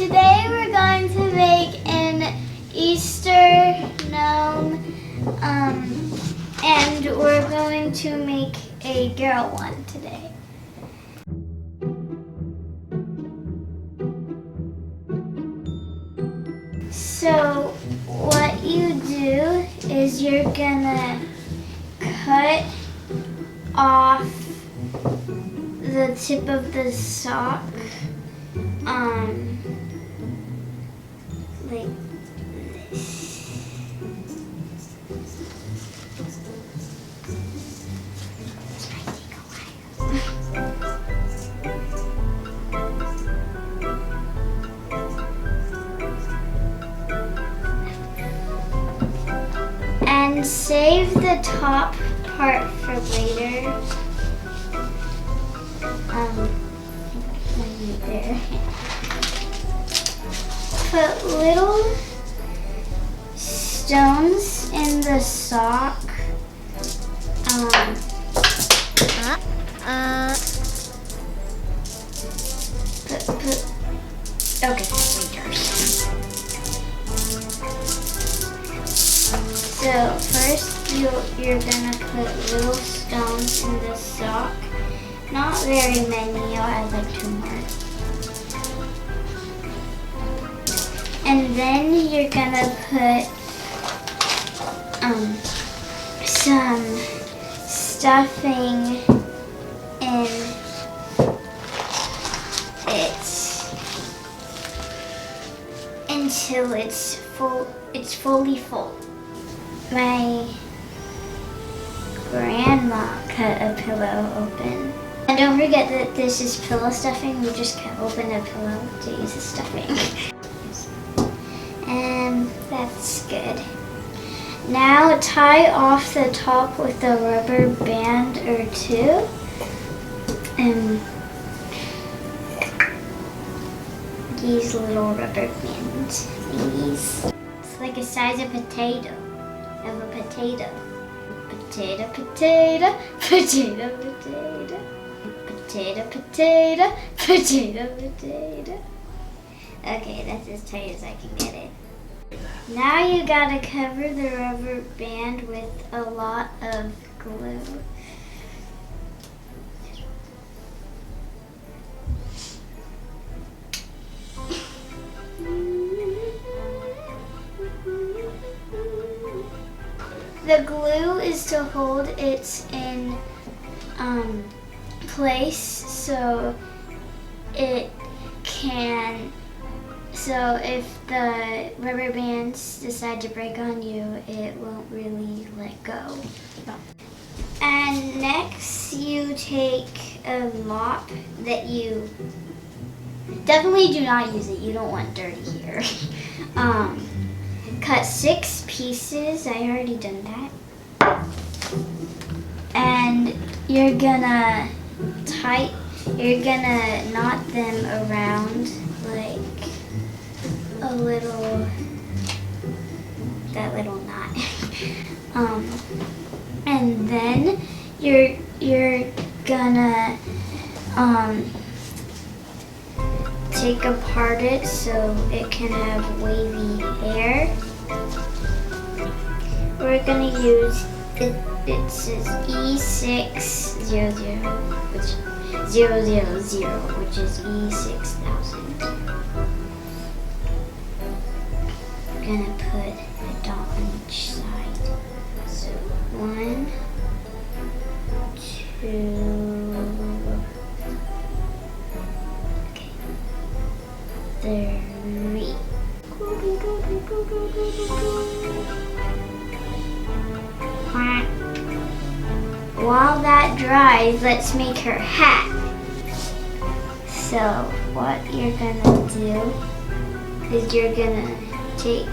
Today we're going to make an Easter gnome, and we're going to make a girl one today. So what you do is you're gonna cut off the tip of the sock, like this. This might take a while. And save the top part for later. Right there. Put little stones in the sock. Okay, later. So first you're gonna put little stones in the sock. Not very many, I'll add like 2 more. And then you're gonna put some stuffing in it until it's fully full. My grandma cut a pillow open. And don't forget that this is pillow stuffing. We just cut open a pillow to use the stuffing. And that's good. Now tie off the top with a rubber band or 2. And these little rubber bands. It's like the size of a potato. Potato, potato, potato, potato. Potato, potato, potato, potato. Okay, that's as tight as I can get it. Now you gotta cover the rubber band with a lot of glue. The glue is to hold it in place so it can, so if the rubber bands decide to break on you, it won't really let go. And next you take a mop that you definitely do not use it, you don't want dirty here. Cut 6 pieces, I already done that. And you're gonna knot them around like a little, that little knot. And then you're gonna take apart it so it can have wavy hair. We're gonna use it says E600, which 000, which is E6000. We're gonna put a dot on each side. So 1, 2, okay, 3. While that dries, let's make her hat. So what you're gonna do is you're gonna take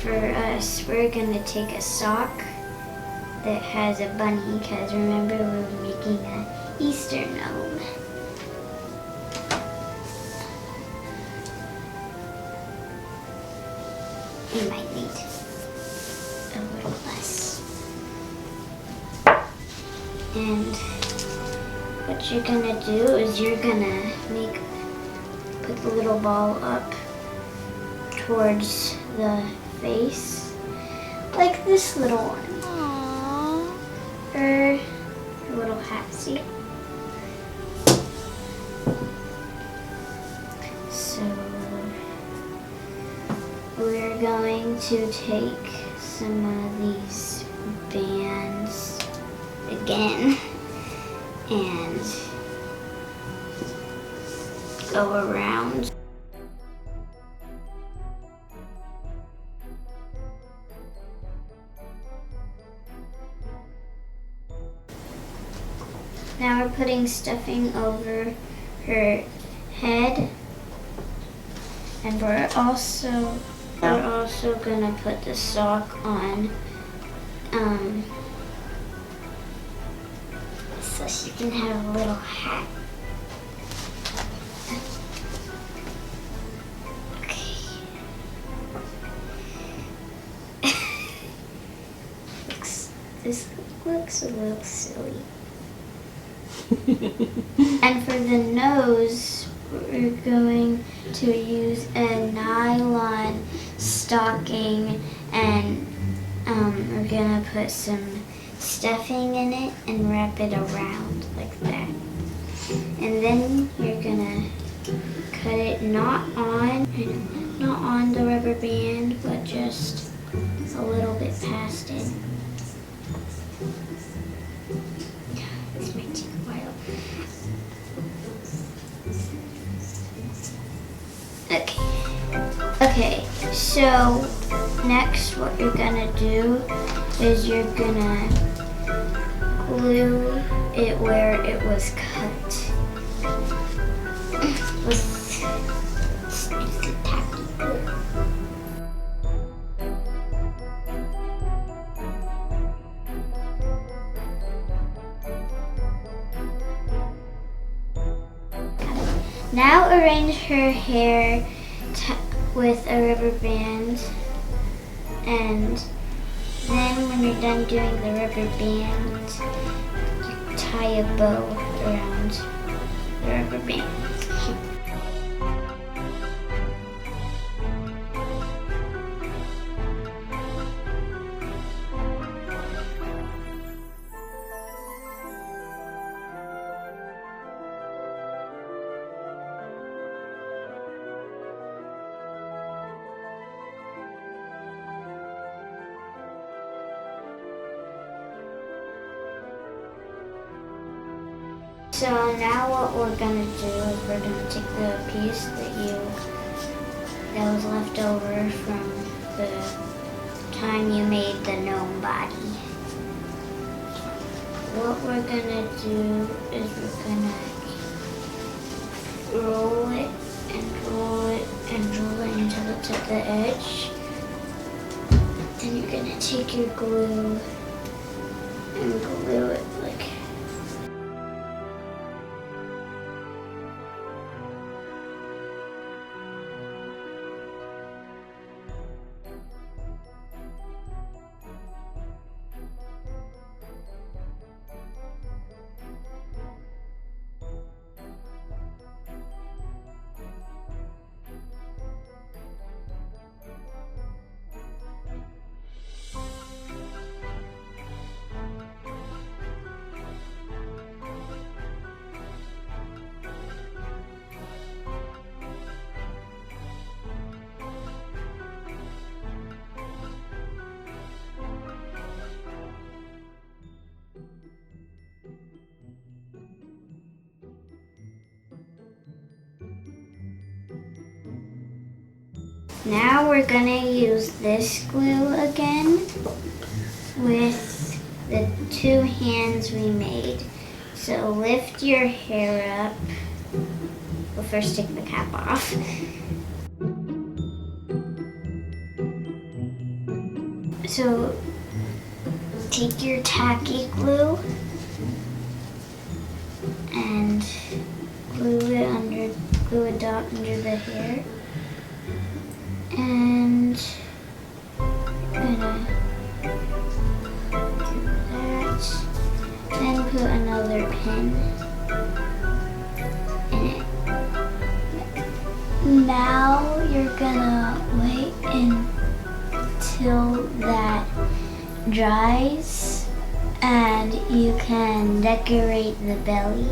for us, we're gonna take a sock that has a bunny, because remember we were making an Easter gnome. You might need a little less. And what you're gonna do is you're gonna put the little ball up towards the face, like this little one. Aww. Her little hat, see? So we're going to take some of these bands again and go around. Now we're putting stuffing over her head, and we're also gonna put the sock on, so she can have a little hat. Okay. This looks a little silly. And for the nose, we're going to use a nylon stocking, and we're gonna put some stuffing in it and wrap it around like that. And then you're gonna cut it not on the rubber band, but just a little bit past it. This might take a while. Okay, so next what you're gonna do is you're gonna glue it where it was cut with the tacky glue. Now arrange her hair with a rubber band, and then when you're done doing the rubber band, you tie a bow around the rubber band. So now what we're gonna do is we're gonna take the piece that was left over from the time you made the gnome body. What we're gonna do is we're gonna roll it and roll it and roll it until it's at the edge. Then you're gonna take your glue and glue it like. Now we're gonna use this glue again with the two hands we made. So lift your hair up. We'll first take the cap off. So take your tacky glue and glue a dot under the hair. And I'm gonna do that. Then put another pin in it. gonna wait until that dries and you can decorate the belly.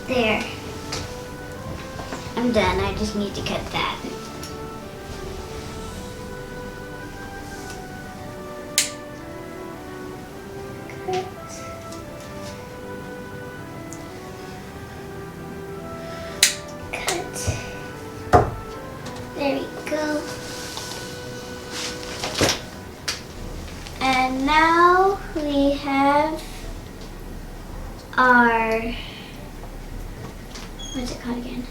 There. I'm done. I just need to cut that. Cut. There we go. And now we have our, what's it called again?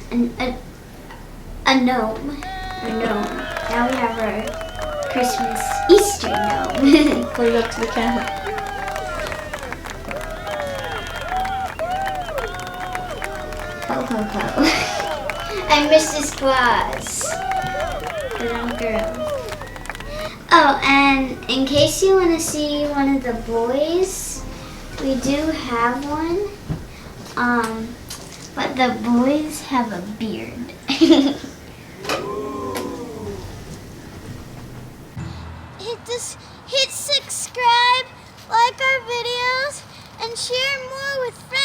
A gnome. A gnome. Now we have our Christmas Easter gnome. Please look to the camera. Ho ho ho. I'm Mrs. Claus. Because I'm a girl. Oh, and in case you want to see one of the boys, we do have one. But the boys have a beard. Hit subscribe, like our videos, and share more with friends.